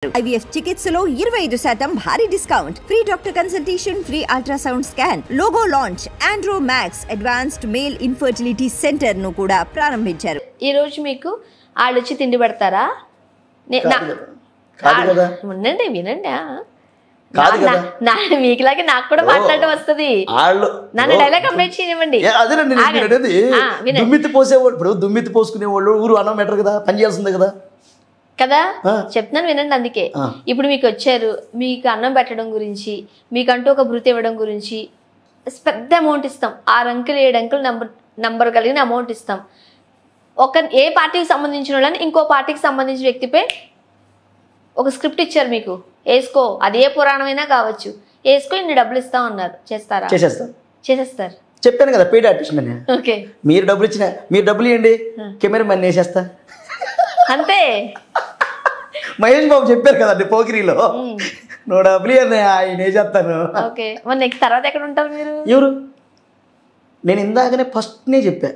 IVF చికిత్సలో 25% భారీ discount, free doctor consultation, free ultrasound scan, logo launch, Andro max advanced male infertility centre ను కూడా ప్రారంభించారు. ఈ రోజు మీకు వాళ్ళు వచ్చి తిండి పెడతారా? ఉండండి, వినండి. మీకులాగే నాకు కూడా మాట్లాడటం వస్తుంది. నన్ను డైలాగ్ కంప్లీట్ చేయనివ్వండి. దుమ్మితి పోసుకునే వాళ్ళు ఊరు అన్నం పెట్టరు కదా, పని చేయాల్సిందే కదా కదా చెప్తున్నాను, వినండి. అందుకే ఇప్పుడు మీకు వచ్చారు, మీకు అన్నం పెట్టడం గురించి, మీకంటూ ఒక భృతి ఇవ్వడం గురించి పెద్ద అమౌంట్ ఇస్తాం. 6 అంకెలు 7 అంకెలు నంబర్ కలిగిన అమౌంట్ ఇస్తాం. ఏ పార్టీకి సంబంధించిన వాళ్ళని ఇంకో పార్టీకి సంబంధించిన వ్యక్తిపై ఒక స్క్రిప్ట్ ఇచ్చారు మీకు, వేసుకో, అది ఏ పురాణమైనా కావచ్చు, వేసుకో, ఇన్ని డబ్బులు ఇస్తాం అన్నారు. చేస్తారా? చేసేస్తారు. చెప్పాను కదా, పెయిడ్ ఆర్టిస్ట్ అని. ఓకే, మీరు డబ్బులు ఇచ్చిన, మీరు డబ్బులు ఇవ్వండి, కెమెరా మ్యాన్ వేసేస్తా, అంతే. మహేష్ బాబు చెప్పారు కదండి పోకిరిలో, నువ్వు డబ్బులు ఆయన వేసేస్తాను. ఓకే, మరి నెక్స్ట్ తర్వాత ఎక్కడ ఉంటారు మీరు? ఎవరు? నేను ఇందాకనే ఫస్ట్నే చెప్పా,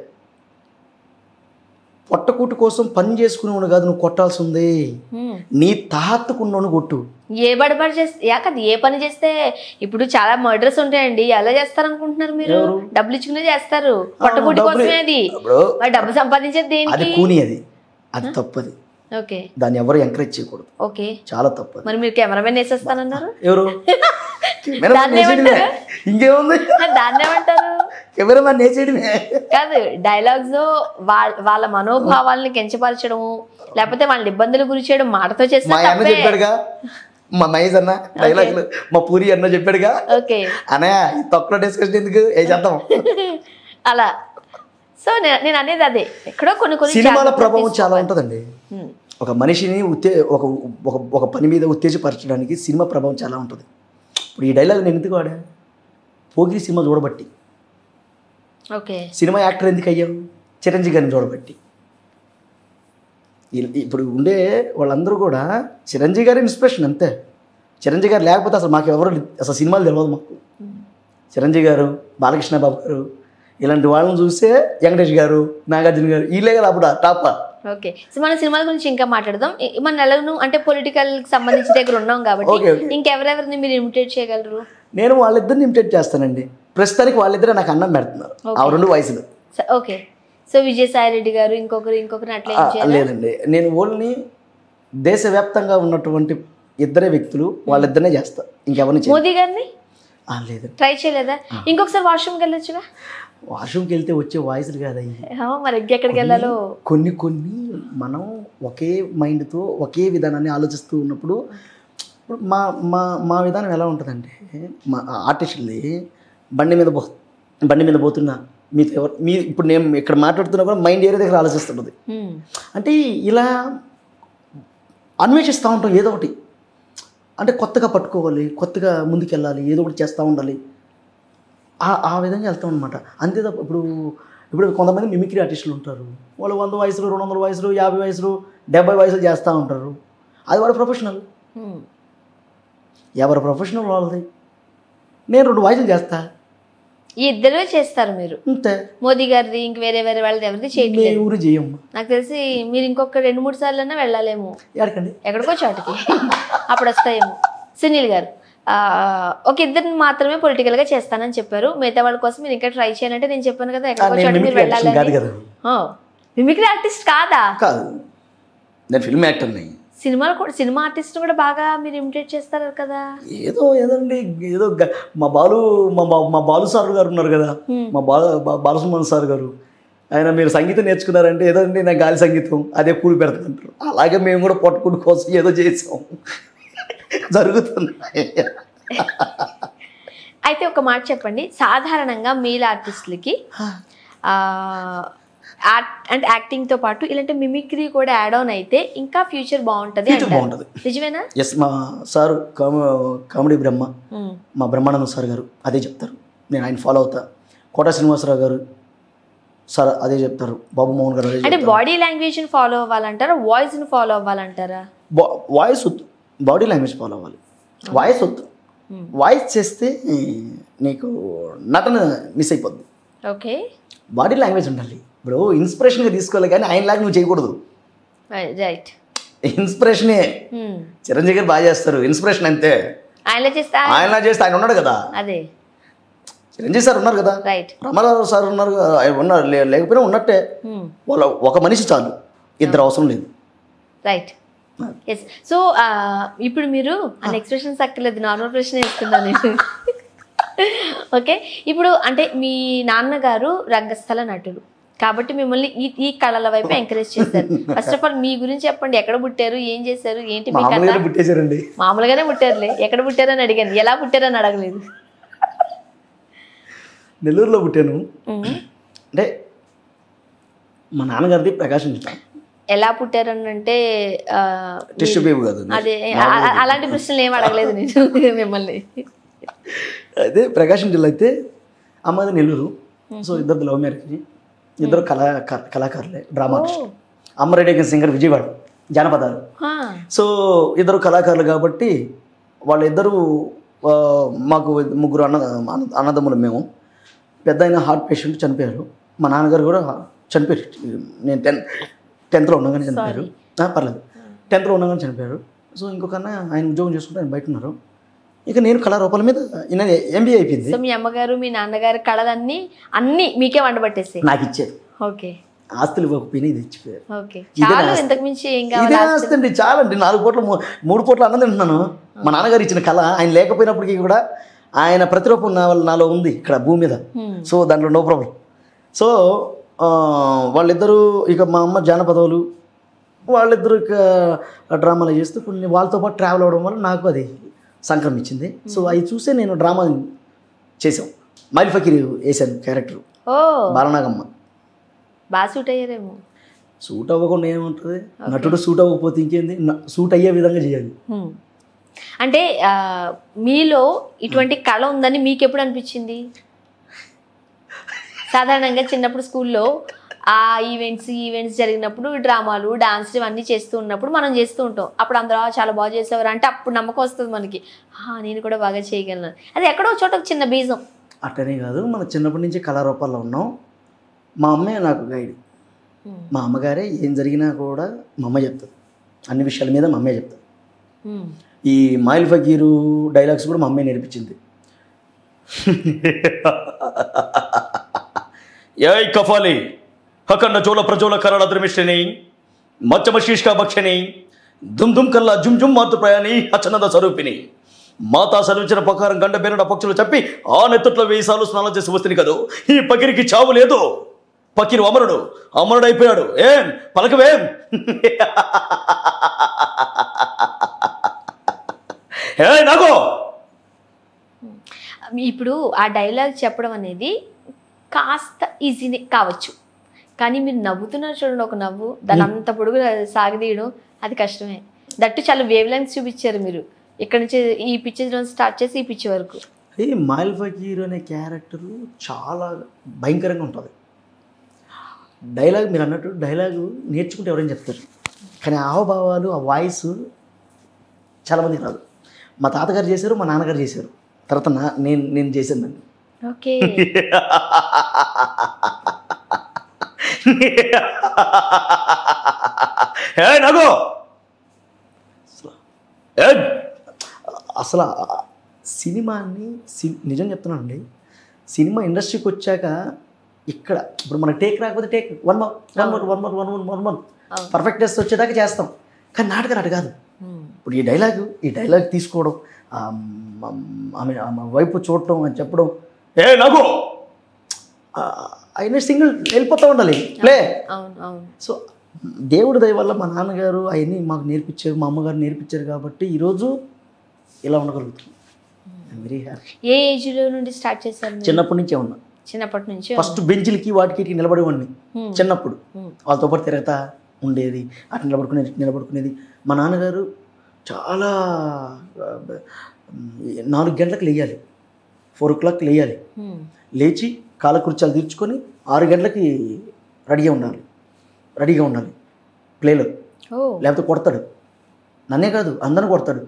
పొట్టకూటి కోసం పని చేసుకునేవాడు కాదు నువ్వు కొట్టాల్సి ఉంది, నీ తాహత్తుకున్నోను కొట్టు. ఏ బడబడి చేస్తే ఏ పని చేస్తే, ఇప్పుడు చాలా మర్డర్స్ ఉంటాయండి, ఎలా చేస్తారు అనుకుంటున్నారు మీరు? డబ్బులు ఇచ్చుకునే చేస్తారు, పొట్టకూటి కోసమే. అది డబ్బు సంపాదించేది దేనికి? కూని, అది తప్పది. ఓకే, దాన్ని ఎవరు ఎంకరేజ్ చేయకూడదు. ఓకే, చాలా తప్పదు. మరి మీరు కెమెరామెన్ వేసేస్తానన్నారు. ఎవరు? ఇంకేముంది, దాన్ని ఏమంటారు? కెమెరామెన్ వేసేయడమే కాదు, డైలాగ్స్ వాళ్ళ మనోభావాలను కించపరచడము, లేకపోతే వాళ్ళ ఇబ్బందులు గురి చేయడం మాటతో చేస్తే. మా అన్న చెప్పాడుగా, మా మహేష్ అన్న డైలాగులు, మా పూరి అన్న చెప్పాడుగా. ఓకే అనే తక్కువ డిస్కషన్ ఎందుకు, ఏ చేద్దాం అలా. సో నేను అనేది అదే, ఎక్కడో కొన్ని సినిమాల ప్రభావం చాలా ఉంటుందండి. ఒక మనిషిని ఒక పని మీద ఉత్తేజపరచడానికి సినిమా ప్రభావం చాలా ఉంటుంది. ఇప్పుడు ఈ డైలాగ్ నేను ఎందుకు వాడా? పోగిరి సినిమా చూడబట్టి. ఓకే, సినిమా యాక్టర్ ఎందుకు అయ్యావు? చిరంజీవి గారిని చూడబట్టి. ఇప్పుడు ఉండే వాళ్ళందరూ కూడా చిరంజీవి గారి ఇన్స్పిరేషన్ అంతే. చిరంజీవి గారు లేకపోతే అసలు మాకు ఎవరు అసలు సినిమాలు తెలియదు మాకు. చిరంజీవి గారు, బాలకృష్ణ బాబు గారు, ఇలాంటి వాళ్ళని చూస్తే వెంకటేష్ గారు, నాగార్జున గారు, వీళ్ళే కదా అప్పుడు టాప్. ఓకే, సో మన సినిమాల గురించి ఇంకా మాట్లాడదాం. మన నెలను అంటే పొలిటికల్ సంబంధించిన దగ్గర ఉన్నాం కాబట్టి ఇంకెవరెవరిని మీరు ఇమిటేట్ చేయగలరు? నేను వాళ్ళిద్దరిని ఇమిటేట్ చేస్తానండి. ప్రస్తుతానికి వాళ్ళిద్దరే నాకు అన్నం పెడుతున్నారు, ఆ 2 వయసులు. ఓకే, సో విజయసాయి రెడ్డి గారు, ఇంకొకరు అట్లా లేదండి. నేను ఓన్లీ దేశవ్యాప్తంగా ఉన్నటువంటి 2 వ్యక్తులు, వాళ్ళిద్దరినే చేస్తా, ఇంకెవరిని. మోదీ గారిని లేదు, ట్రై చేయలేదా? ఇంకొకసారి వాష్రూమ్కి వెళ్ళొచ్చుగా. వాష్రూమ్కి వెళ్తే వచ్చే వాయిస్లు కాదయ్యి, మరి ఎక్కడికి వెళ్ళాలో. కొన్ని మనం ఒకే మైండ్తో ఒకే విధానాన్ని ఆలోచిస్తూ ఉన్నప్పుడు మా విధానం ఎలా ఉంటుందంటే, మా ఆర్టిస్టులది బండి మీద పోతున్నా మీతో ఇప్పుడు నేను ఇక్కడ మాట్లాడుతున్నా కూడా మైండ్ ఏరే దగ్గర ఆలోచిస్తుంటుంది. అంటే ఇలా అన్వేషిస్తూ ఉంటాం ఏదో ఒకటి, అంటే కొత్తగా పట్టుకోవాలి, కొత్తగా ముందుకెళ్ళాలి, ఏదో ఒకటి చేస్తూ ఉండాలి, ఆ విధంగా వెళ్తాం అనమాట. అంతే తప్ప ఇప్పుడు కొంతమంది మిమిక్రీ ఆర్టిస్టులు ఉంటారు, వాళ్ళు 100 వయసులు, 200 వయసులు, 50 వయసులు, 70 వయసులు చేస్తూ ఉంటారు. అది వాడు ప్రొఫెషనల్, ఎవరు ప్రొఫెషనల్ వాళ్ళది. నేను 2 వయసులు చేస్తా, ఈ ఇద్దరే చేస్తారు మీరు అంతే. మోదీ గారిది ఇంక వేరే వాళ్ళది ఎవరిది చేయట్లేదు. ఊరు చేయము. నాకు తెలిసి మీరు ఇంకొక 2-3 సార్లు వెళ్ళాలేమో, ఎక్కడికో చాటుకి, అప్పుడు వస్తాయేమో. సునీల్ గారు ఒక ఇద్దరిని మాత్రమే పొలిటికల్ గా చేస్తానని చెప్పారు, మిగతా వాళ్ళ కోసం మీరు ఇంకా ట్రై చేయాలంటే నేను చెప్పాను కదా ఎక్కడికో చాటు మీరు వెళ్ళాలి. మిమిక్రీ ఆర్టిస్ట్ కాదా? నేను ఫిల్మ్ యాక్టర్ని. సినిమా ఆర్టిస్ట్ కూడా బాగా మీరు ఇమిటేట్ చేస్తారు కదా. ఏదండి, ఏదో మా బాలు సార్ గారు ఉన్నారు కదా, మా బాలసుమన్ సార్ గారు, ఆయన మీరు సంగీతం నేర్చుకున్నారంటే ఏదో అండి నా గాలి సంగీతం అదే కూలి పెడుతుంటారు. అలాగే మేము కూడా పొట్టుకుడి కోసం ఏదో చేసాం, జరుగుతుంది. అయితే ఒక మాట చెప్పండి, సాధారణంగా మేల్ ఆర్టిస్టులకి అంటే యాక్టింగ్ తో పాటు ఇలాంటి మిమిక్రీ కూడా యాడ్ ఆన్ అయితే ఇంకా ఫ్యూచర్ బాగుంటది. నిజమేనా? ఎస్, మా సారు కామెడీ బ్రహ్మ, మా బ్రహ్మానందం సార్ గారు అదే చెప్తారు, నేను ఆయన ఫాలో అవుతా. కోట శ్రీనివాసరావు గారు సార్ అదే చెప్తారు, బాబు మోహన్ గారు. అంటే బాడీ లాంగ్వేజ్ ఫాలో అవ్వాలంటారా, వాయిస్ ని ఫాలో అవ్వాలంటారా? వాయిస్ వద్దు, బాడీ లాంగ్వేజ్ ఫాలో అవ్వాలి. వాయిస్ వద్దు, వాయిస్ చేస్తే నీకు నటన మిస్ అయిపోద్ది. ఓకే, బాడీ లాంగ్వేజ్ ఉండాలి. ఇప్పుడు ఇన్స్పిరేషన్గా తీసుకోవాలి కానీ ఆయనలాగా నువ్వు చేయకూడదు. రైట్. ఇన్స్పిరేషనే. చిరంజీవి గారు బాగా చేస్తారు, ఇన్స్పిరేషన్ అంతే. ఆయన చేస్తే ఆయన ఉన్నాడు కదా, అదే చిరంజీవి సార్ ఉన్నారు కదా, రైట్, రామారావు సార్ ఉన్నారు, ఉన్నారు, లేకపోయినా ఉన్నట్టే. వాళ్ళ ఒక మనిషి చాలు, ఇద్దరు అవసరం లేదు. రైట్. ఎస్. సో ఇప్పుడు మీరు అన్ని ఎక్స్ప్రెషన్స్ అక్కర్లేదు, నార్మల్ ప్రశ్న ఇస్తున్నాను నేను. ఓకే, ఇప్పుడు అంటే మీ నాన్నగారు రంగస్థల నటులు కాబట్టి మిమ్మల్ని ఈ కళల వైపు ఎంకరేజ్ చేశారు. ఫస్ట్ ఆఫ్ ఆల్ మీ గురించి చెప్పండి, ఎక్కడ పుట్టారు, ఏం చేశారు, ఏంటి మీ కథ? పుట్టేశారండి, మామూలుగానే పుట్టారులే, ఎక్కడ పుట్టారని అడిగాను, ఎలా పుట్టారని అడగలేదు. నెల్లూరులో పుట్టాను. అంటే మా నాన్నగారిది ప్రకాశం జిల్లా. ఎలా పుట్టారని అంటే అదే అలాంటి ప్రశ్నలు ఏం అడగలేదు నేను మిమ్మల్ని. అదే ప్రకాశం జిల్లా అయితే, అమ్మది నెల్లూరు. సో ఇద్దరు లవ్ మ్యారేజ్, ఇద్దరు కళాకారులే, డ్రామా ఆర్టిస్ట్. అమ్మ రెడ్డి సింగర్, విజయవాడ జానపదాలు. సో ఇద్దరు కళాకారులు కాబట్టి వాళ్ళిద్దరూ మాకు ముగ్గురు అన్నదమ్ములు మేము. పెద్ద ఆయన హార్ట్ పేషెంట్ చనిపోయారు, మా నాన్నగారు కూడా చనిపోయారు. నేను 10th ఉండగానే చనిపోయారు. పర్లేదు, 10th ఉండగానే చనిపోయారు. సో ఇంకొక ఆయన ఉద్యోగం చేసుకుంటే ఆయన బయట ఉన్నారు. ఇక నేను కళారూపాల మీద MBA అయిపోయింది. సో మీ అమ్మగారు మీ నాన్నగారు కళలన్నీ అన్నీ మీకే వండబట్టేసి నాకు ఇచ్చారు. ఓకే, ఆస్తులు ఇవ్వకపోయినా ఇది ఇచ్చిపోయారు. ఓకే, చాలా ఇంతకు మించి ఏం కావాలి? ఇదే ఆస్తి అండి, చాలా అండి. 4 పూట్ల 3 పూట్ల అన్నం తింటున్నాను. మా నాన్నగారు ఇచ్చిన కళ, ఆయన లేకపోయినప్పటికీ కూడా ఆయన ప్రతిరూపం నాలో ఉంది ఇక్కడ భూమి మీద. సో దాంట్లో నో ప్రాబ్లం. సో వాళ్ళిద్దరూ, ఇక మా అమ్మ జానపదాలు, వాళ్ళిద్దరూ ఇక డ్రామాలు చేస్తూ కొన్ని వాళ్ళతో పాటు ట్రావెల్ అవ్వడం వల్ల నాకు అది సంక్రమించింది. సో అవి చూసే నేను డ్రామా చేసాం. మైల్ ఫకీర్ వేసాను క్యారెక్టర్, బాలనాగమ్మ. బాగా సూట్ అయ్యారేమో. సూట్ అవ్వకుండా ఏముంటుంది, నటుడు సూట్ అవ్వకపోతే ఇంకేంది, సూట్ అయ్యే విధంగా చేయాలి. అంటే మీలో ఇటువంటి కళ ఉందని మీకు ఎప్పుడు అనిపించింది? సాధారణంగా చిన్నప్పుడు స్కూల్లో ఆ ఈవెంట్స్ జరిగినప్పుడు డ్రామాలు, డాన్స్లు ఇవన్నీ చేస్తూ ఉన్నప్పుడు మనం చేస్తూ ఉంటాం. అప్పుడు అందరూ చాలా బాగా చేసేవారు అంటే అప్పుడు నమ్మకం వస్తుంది మనకి, నేను కూడా బాగా చేయగలను. అది ఎక్కడో చోట ఒక చిన్న బీజం. అట్టనే కాదు, మన చిన్నప్పటి నుంచి కళారూపాల్లో ఉన్నాం. మా అమ్మే నాకు గైడ్. మా అమ్మగారే ఏం జరిగినా కూడా మా అమ్మ చెప్తుంది, అన్ని విషయాల మీద మా అమ్మే చెప్తుంది. ఈ మైల్ ఫకీరు డైలాగ్స్ కూడా మా అమ్మే నేర్పించింది. ఏయ్ కఫాలి హకన్న చోళ ప్రజోల కరళ ద్రమిష్టిని మచ్చమ శీష్క భక్షని దుమ్ దుమ్ కల్లా జుమ్ జుమ్ మాతృ ప్రయాణి అచ్చనంద స్వరూపిణి మాతా సెలవించిన ప్రకారం గండ బేరడ పక్షులు చెప్పి ఆ నెత్తుట్లో 1000 సార్లు స్నానం చేసి వస్తుంది కదూ. ఈ పకిరికి చావు లేదు, పకీరు అమరుడైపోయాడు. ఏం పలకవేం? నాకు ఇప్పుడు ఆ డైలాగ్ చెప్పడం అనేది కాస్త ఈజీనే కావచ్చు, కానీ మీరు నవ్వుతున్నారు చూడండి, ఒక నవ్వు దాని అంత పొడుగు సాగదీయడం అది కష్టమే. దట్టు చాలా వేవ్ లెంగ్త్ చూపించారు మీరు, ఇక్కడ నుంచి ఈ పిక్చర్ స్టార్ట్ చేసి ఈ పిక్చర్ వరకు. ఈ మైల్ ఫకీర్ అనే క్యారెక్టర్ చాలా భయంకరంగా ఉంటుంది. డైలాగ్ మీరు అన్నట్టు డైలాగు నేర్చుకుంటే ఎవరైనా చెప్తారు, కానీ హావభావాలు, ఆ వాయిస్ చాలామందికి రాదు. మా తాతగారు చేశారు, మా నాన్నగారు చేశారు, తర్వాత నేను చేశాను దాన్ని. ఓకే, అసలు సినిమాని నిజం చెప్తున్నానండి, సినిమా ఇండస్ట్రీకి వచ్చాక ఇక్కడ ఇప్పుడు మనకి టేక్ రాకపోతే టేక్ వన్ మోర్ పర్ఫెక్ట్నెస్ వచ్చేదాకా చేస్తాం. కానీ నాటకాలు అటు కాదు. ఇప్పుడు ఈ డైలాగ్ తీసుకోవడం, ఆమె వైపు చూడటం అని చెప్పడం, నాకు అయినా సింగిల్ వెళ్ళిపోతూ ఉండాలి ప్లే. సో దేవుడి దయ వల్ల మా నాన్నగారు అవన్నీ మాకు నేర్పించారు, మా అమ్మగారు నేర్పించారు కాబట్టి ఈరోజు ఇలా ఉండగలుగుతాం. Very happy. ఏ ఏజ్లో నుండి స్టార్ట్ చేశారు? చిన్నప్పటి నుంచే ఉన్నా. చిన్నప్పటి నుంచి ఫస్ట్ బెంచ్లకి వాటికి నిలబడేవాడిని చిన్నప్పుడు, వాళ్ళతో పాటు తిరగతా ఉండేది, అటు నిలబడుకునేది. మా నాన్నగారు చాలా 4 గంటలకు లేయాలి, 4 o'clock లేయాలి, లేచి కాలకృత్యాలు తీర్చుకొని 6 గంటలకి రెడీగా ఉండాలి ప్లేలో, లేకపోతే కొడతాడు. నన్నే కాదు అందరిని కొడతాడు.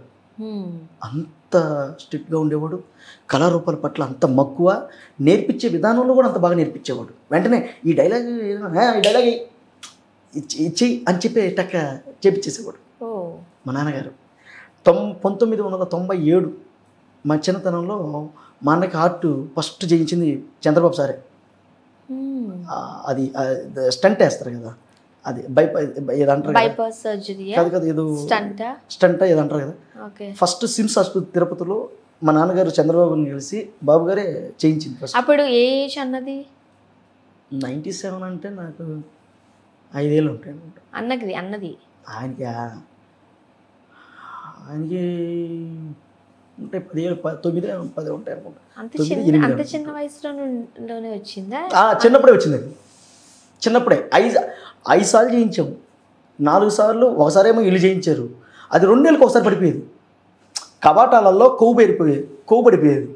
అంత స్ట్రిక్ట్గా ఉండేవాడు. కళారూపాల పట్ల అంత మక్కువ, నేర్పించే విధానంలో కూడా అంత బాగా నేర్పించేవాడు. వెంటనే ఈ డైలాగ్ ఇచ్చి అని చెప్పి టక్క చేపించేసేవాడు. మా నాన్నగారు 1997 మా చిన్నతనంలో మా అన్నకి హార్ట్ ఫస్ట్ చేయించింది చంద్రబాబు సారే. అది స్టంట్ వేస్తారు కదా, అది ఏదంటారు బైపాస్ సర్జరీ కాదు కదా, ఏదో స్టంట్ ఏదంటారు కదా. ఫస్ట్ సిమ్స్ హాస్పిటల్ తిరుపతిలో మా నాన్నగారు చంద్రబాబుని కలిసి బాబు గారే చేయించింది ఫస్ట్. అప్పుడు ఏ ఏజ్ అన్నది? 97 అంటే నాకు 5 ఏళ్ళు ఉంటాయి అన్నది ఆయనకి ఉంటాయి 10 ఏళ్ళు 9 ఉంటాయి అనుకుంటా. అంత చిన్న వయసులోనే వచ్చిందా? చిన్నప్పుడే వచ్చింది అది. చిన్నప్పుడే 5 సార్లు చేయించాము. 4 సార్లు ఒకసారేమో ఇల్లు చేయించారు. అది 2 ఏళ్ళకి ఒకసారి పడిపోయేది. కవాటాలలో కొవ్వు పడిపోయేది.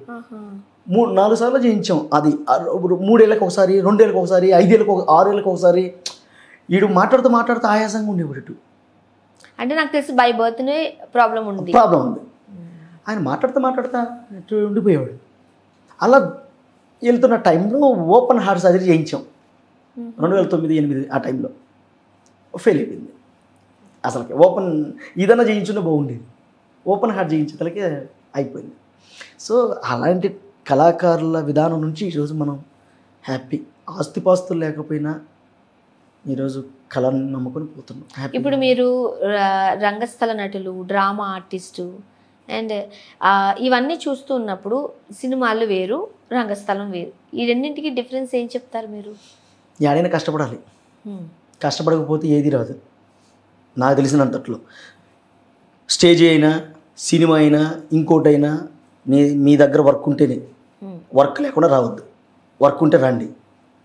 4 సార్లు చేయించాం. అది 3 ఏళ్ళకి ఒకసారి, 2 ఏళ్ళకి ఒకసారి, 5 ఏళ్ళకి 6 ఏళ్ళకి ఒకసారి. వీడు మాట్లాడుతూ ఆయాసంగా ఉండేవాడు. అంటే నాకు తెలిసి బై బర్త్నే ప్రాబ్లం ఉంది. ఆయన మాట్లాడుతూ ఉండిపోయేవాడు. అలా వెళ్తున్న టైంలో ఓపెన్ హార్ట్ సర్జరీ చేయించాం 2009-8 ఆ టైంలో. ఫెయిల్ అయిపోయింది. అసలుకి ఓపెన్ ఏదైనా చేయించుంటే బాగుండేది. ఓపెన్ హార్ట్ చేయించేతలకే అయిపోయింది. సో అలాంటి కళాకారుల విధానం నుంచి ఈరోజు మనం హ్యాపీ. ఆస్తిపాస్తులు లేకపోయినా ఈరోజు కళను నమ్ముకొని పోతున్నాం. ఇప్పుడు మీరు రంగస్థల నటులు, డ్రామా ఆర్టిస్టు అండ్ ఇవన్నీ చూస్తూ ఉన్నప్పుడు సినిమాలు వేరు, రంగస్థలం వేరు. ఈ రెండింటికి డిఫరెన్స్ ఏం చెప్తారు మీరు? ఏడైనా కష్టపడాలి. కష్టపడకపోతే ఏది రాదు. నాకు తెలిసినంతట్లో స్టేజ్ అయినా, సినిమా అయినా, ఇంకోటైనా మీ దగ్గర వర్క్ ఉంటేనే. వర్క్ లేకుండా రావద్దు. వర్క్ ఉంటే రండి,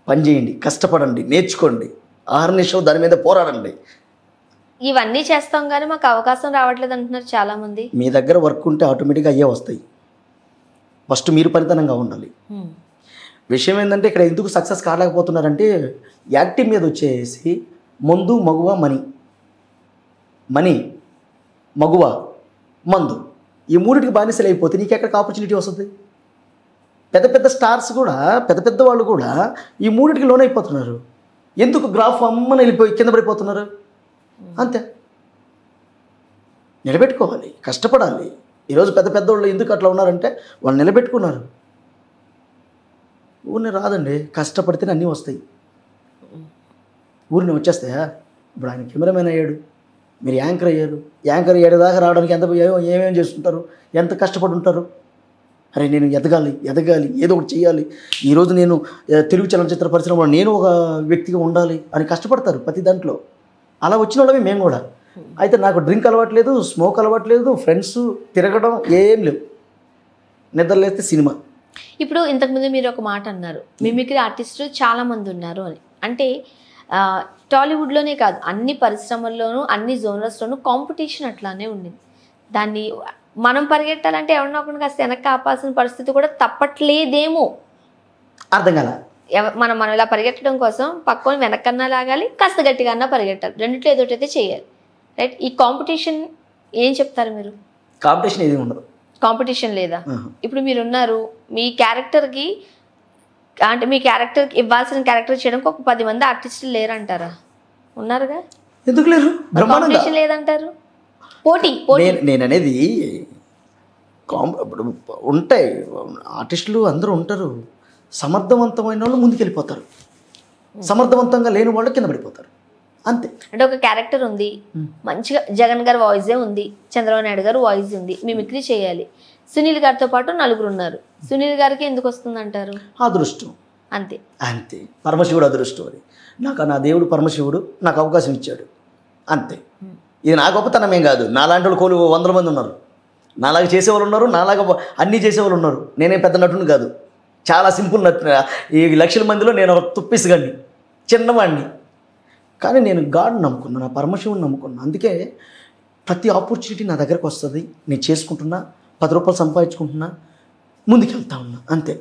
పని చేయండి, కష్టపడండి, నేర్చుకోండి, ఆహర్నిశం దాని మీద పోరాడండి. ఇవన్నీ చేస్తాం కానీ మాకు అవకాశం రావట్లేదు అంటున్నారు చాలామంది. మీ దగ్గర వర్క్ ఉంటే ఆటోమేటిక్గా అయ్యే వస్తాయి. ఫస్ట్ మీరు పనితనంగా ఉండాలి. విషయం ఏంటంటే ఇక్కడ ఎందుకు సక్సెస్ కాలేకపోతున్నారంటే యాక్టింగ్ మీద వచ్చేసి మందు, మగువ, మనీ, మగువ, మందు, ఈ మూడింటికి బానిసలు అయిపోతే నీకు ఎక్కడికి ఆపర్చునిటీ వస్తుంది? పెద్ద స్టార్స్ కూడా, పెద్ద వాళ్ళు కూడా ఈ మూడింటికి లోన్ అయిపోతున్నారు. ఎందుకు గ్రాఫ్ అమ్మని వెళ్ళిపోయి కింద పడిపోతున్నారు? అంతే. నిలబెట్టుకోవాలి, కష్టపడాలి. ఈరోజు పెద్ద వాళ్ళు ఎందుకు అట్లా ఉన్నారంటే వాళ్ళు నిలబెట్టుకున్నారు. ఊరిని రాదండి, కష్టపడితేనే అన్నీ వస్తాయి. ఊరిని వచ్చేస్తాయా? ఇప్పుడు ఆయన కెమెరామెన్ అయ్యాడు, మీరు యాంకర్ అయ్యారు. యాంకర్ అయ్యేదాకా రావడానికి ఏమేమి చేస్తుంటారు, ఎంత కష్టపడి ఉంటారు. అరే నేను ఎదగాలి, ఏదో ఒకటి చేయాలి, ఈరోజు నేను తెలుగు చలనచిత్ర పరిశ్రమలో నేను ఒక వ్యక్తిగా ఉండాలి అని కష్టపడతారు ప్రతి దాంట్లో. అలా వచ్చిన వాళ్ళమే మేము కూడా. అయితే నాకు డ్రింక్ అలవాట్లేదు, స్మోక్ అలవాట్లేదు, ఫ్రెండ్స్ తిరగడం ఏం లేవు. నిద్రలేస్తే సినిమా. ఇప్పుడు ఇంతకుముందు మీరు ఒక మాట అన్నారు, మిమిక్రీ ఆర్టిస్టులు చాలామంది ఉన్నారు అని. అంటే టాలీవుడ్లోనే కాదు, అన్ని పరిశ్రమల్లోనూ, అన్ని జోనర్స్లోనూ కాంపిటీషన్ అట్లానే ఉండింది. దాన్ని మనం పరిగెట్టాలంటే ఎవరినో ఒకరిని కాస్త వెనక్కి ఆపాల్సిన పరిస్థితి కూడా తప్పట్లేదేమో. అర్థం కాల. మనం ఇలా పరిగెట్టడం కోసం పక్కన వెనకన్నా లాగాలి, కాస్త గట్టిగా అన్నా పరిగెట్టాలి. రెండిట్లో ఏదోటైతే చేయాలి. రైట్. ఈ కాంపిటీషన్ ఏం చెప్తారు మీరు? కాంపిటీషన్ ఏది ఉండదు. కాంపిటీషన్ లేదా? ఇప్పుడు మీరు ఉన్నారు, మీ క్యారెక్టర్కి అంటే మీ క్యారెక్టర్కి ఇవ్వాల్సిన క్యారెక్టర్ చేయడానికి ఒక 10 మంది ఆర్టిస్టులు లేరంటారా? ఉన్నారుగా. ఎందుకు లేరు? కాంపిటీషన్ లేదంటారు. పోటీ. నేను అనేది ఇప్పుడు ఉంటాయి ఆర్టిస్టులు, అందరూ ఉంటారు. సమర్థవంతమైన వాళ్ళు ముందుకెళ్ళిపోతారు, సమర్థవంతంగా లేని వాళ్ళు కింద పడిపోతారు. అంతే. అంటే ఒక క్యారెక్టర్ ఉంది, మంచిగా జగన్ గారి వాయిసే ఉంది, చంద్రబాబు నాయుడు గారు వాయిస్ ఉంది, మిమిక్రీ చేయాలి. సునీల్ గారితో పాటు 4 ఉన్నారు. సునీల్ గారికి ఎందుకు వస్తుంది అంటారు? అదృష్టం. అంతే. పరమశివుడు అదృష్టం. అది నా దేవుడు పరమశివుడు నాకు అవకాశం ఇచ్చాడు, అంతే. ఇది నా గొప్పతనమేం కాదు. నాలాంటి వాళ్ళు 100 మంది ఉన్నారు, నాలాగా చేసేవాళ్ళు ఉన్నారు, నాలాగా అన్నీ చేసేవాళ్ళు ఉన్నారు. నేనేం పెద్ద నటుని కాదు, చాలా సింపుల్ నటు. ఈ లక్షల మందిలో నేను ఒక తుప్పిసిగాన్ని, చిన్నవాడిని. కానీ నేను గాడ్ని నమ్ముకున్నాను, నా పరమశివుని నమ్ముకున్నాను. అందుకే ప్రతి ఆపర్చునిటీ నా దగ్గరకు వస్తుంది, నేను చేసుకుంటున్నా, 10 రూపాయలు సంపాదించుకుంటున్నా, ముందుకెళ్తా ఉన్నా, అంతే.